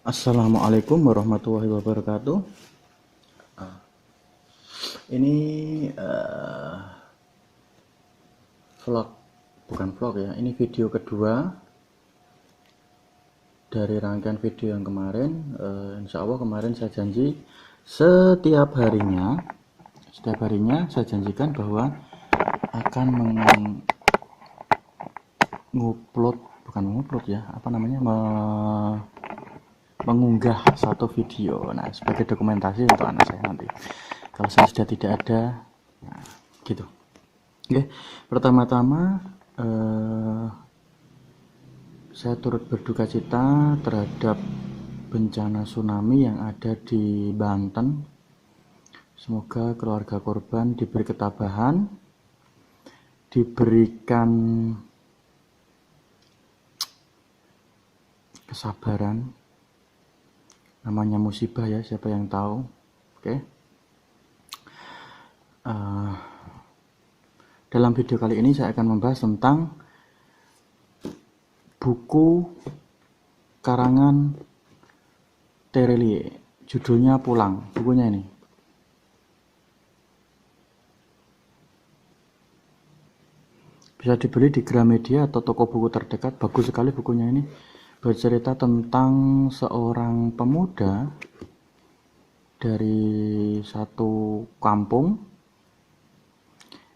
Assalamualaikum warahmatullahi wabarakatuh. Ini vlog, bukan vlog ya. Ini video kedua dari rangkaian video yang kemarin. Insya Allah kemarin saya janji setiap harinya saya janjikan bahwa akan mengupload, bukan mengupload ya, apa namanya, mengunggah satu video. Nah, sebagai dokumentasi untuk anak saya nanti. Kalau saya sudah tidak ada, nah, gitu. Oke, pertama-tama saya turut berduka cita terhadap bencana tsunami yang ada di Banten. Semoga keluarga korban diberi ketabahan, diberikan kesabaran. Namanya musibah ya, siapa yang tahu. Oke. Dalam video kali ini saya akan membahas tentang buku karangan Terelie, judulnya Pulang. Bukunya ini. Bisa dibeli di Gramedia atau toko buku terdekat. Bagus sekali bukunya ini. Bercerita tentang seorang pemuda dari satu kampung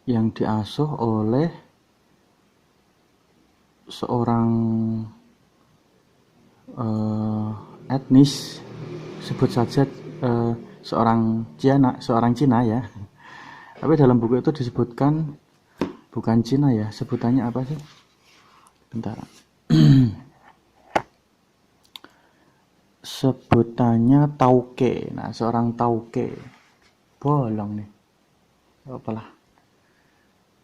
yang diasuh oleh seorang etnis, sebut saja seorang Cina ya. Tapi dalam buku itu disebutkan bukan Cina ya, sebutannya apa sih? Bentar. Sebutannya tauke. Nah, seorang tauke. Bolong nih. Apalah.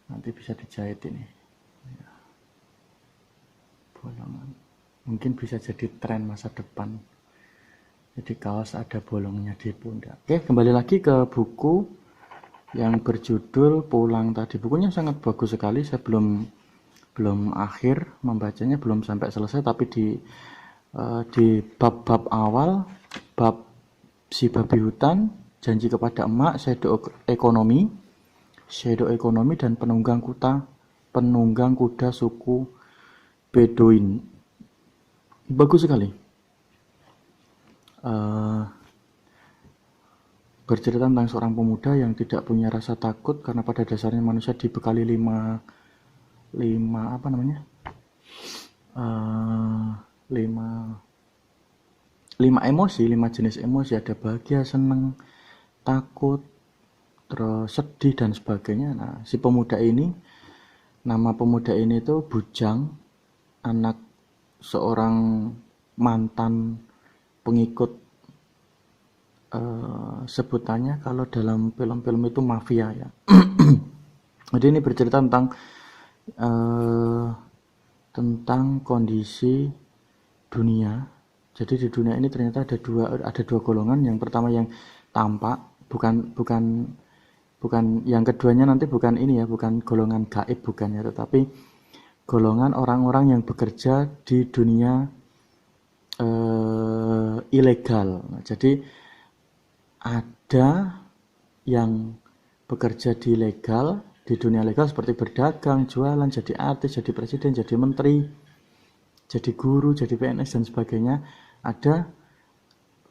Nanti bisa dijahit ini. Bolongan. Mungkin bisa jadi tren masa depan. Jadi kaos ada bolongnya di pundak. Oke, kembali lagi ke buku yang berjudul Pulang tadi. Bukunya sangat bagus sekali. Saya belum akhir membacanya, belum sampai selesai, tapi di bab-bab awal, bab si babi hutan, janji kepada emak, shadow ekonomi dan penunggang kuda suku Beduin. Bagus sekali. Bercerita tentang seorang pemuda yang tidak punya rasa takut karena pada dasarnya manusia dibekali lima emosi, 5 jenis emosi. Ada bahagia, senang, takut, terus sedih dan sebagainya. Nah, nama pemuda ini tuh Bujang, anak seorang mantan pengikut, sebutannya kalau dalam film-film itu mafia ya. Jadi ini bercerita tentang kondisi dunia. Jadi di dunia ini ternyata ada dua golongan. Yang pertama yang tampak, bukan yang keduanya nanti bukan ini ya, bukan golongan gaib, bukan ya, tetapi golongan orang-orang yang bekerja di dunia ilegal. Nah, jadi ada yang bekerja di dunia legal seperti berdagang, jualan, jadi artis, jadi presiden, jadi menteri, jadi guru, jadi PNS dan sebagainya. Ada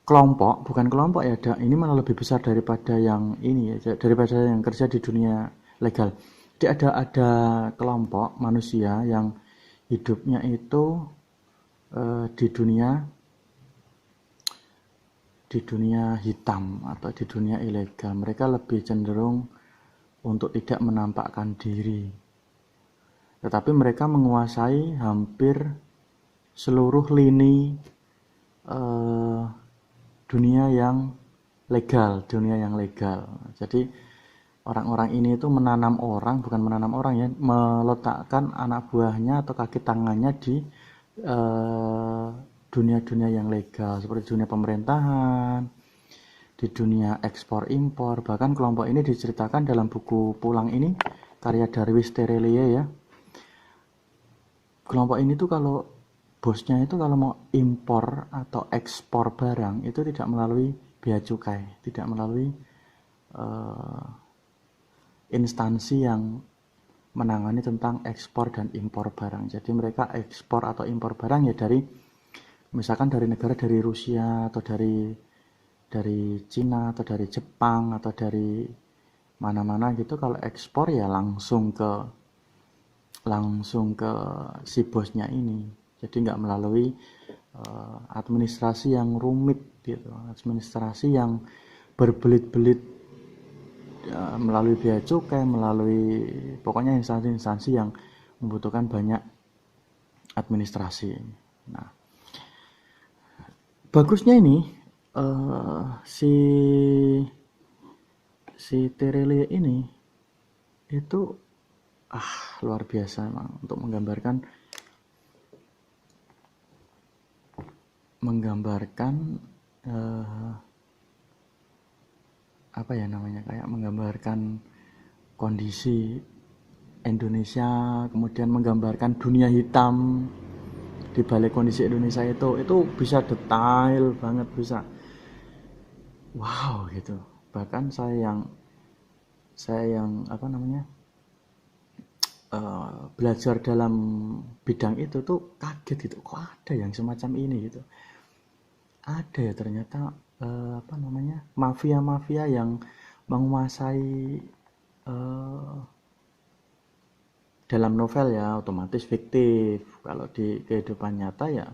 kelompok, bukan kelompok ya, ini malah lebih besar daripada yang ini ya, daripada yang kerja di dunia legal. Jadi ada kelompok manusia yang hidupnya itu di dunia hitam atau di dunia ilegal. Mereka lebih cenderung untuk tidak menampakkan diri, tetapi mereka menguasai hampir seluruh lini dunia yang legal. Jadi orang-orang ini itu meletakkan anak buahnya atau kaki tangannya di dunia-dunia yang legal, seperti dunia pemerintahan, di dunia ekspor impor. Bahkan kelompok ini diceritakan dalam buku Pulang ini, karya Darwis Terelie ya. Kelompok ini tuh kalau bosnya itu kalau mau impor atau ekspor barang itu tidak melalui bea cukai, tidak melalui uh, instansi yang menangani tentang ekspor dan impor barang. Jadi mereka ekspor atau impor barang ya dari misalkan dari negara dari Rusia atau dari Cina atau dari Jepang atau dari mana-mana gitu. Kalau ekspor ya langsung ke si bosnya ini. Jadi nggak melalui administrasi yang rumit gitu, administrasi yang berbelit-belit melalui bea cukai, melalui pokoknya instansi-instansi yang membutuhkan banyak administrasi. Nah, bagusnya ini si Terelie ini itu luar biasa emang untuk menggambarkan apa ya namanya, kayak menggambarkan kondisi Indonesia, kemudian menggambarkan dunia hitam di balik kondisi Indonesia itu bisa detail banget, bisa wow gitu. Bahkan saya yang apa namanya belajar dalam bidang itu tuh kaget gitu, kok ada yang semacam ini gitu. Ada ya ternyata apa namanya mafia-mafia yang menguasai eh, dalam novel ya otomatis fiktif. Kalau di kehidupan nyata ya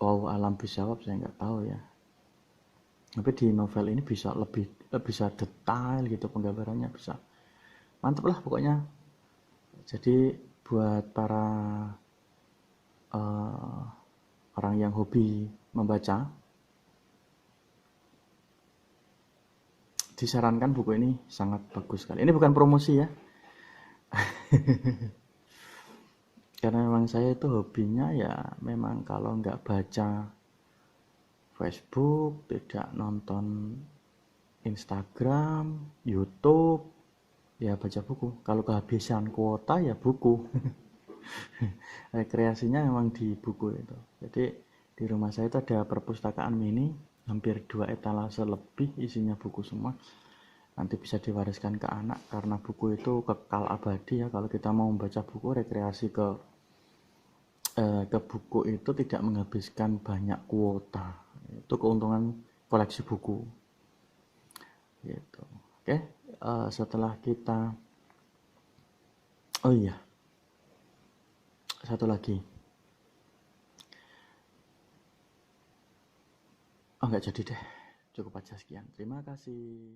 alam bisawab saya nggak tahu ya. Tapi di novel ini bisa detail gitu penggambarannya, bisa mantep lah pokoknya. Jadi buat para uh, orang yang hobi membaca, disarankan buku ini, sangat bagus sekali. Ini bukan promosi ya, karena memang saya itu hobinya ya memang kalau nggak baca Facebook, tidak nonton Instagram, YouTube, ya baca buku. Kalau kehabisan kuota ya buku. Rekreasinya memang di buku itu. Jadi di rumah saya itu ada perpustakaan mini, hampir 2 etalase lebih, isinya buku semua. Nanti bisa diwariskan ke anak karena buku itu kekal abadi ya. Kalau kita mau membaca buku, rekreasi ke buku itu tidak menghabiskan banyak kuota. Itu keuntungan koleksi buku. Gitu. Oke, setelah kita oh iya, satu lagi. Oh nggak jadi deh. Cukup aja sekian. Terima kasih.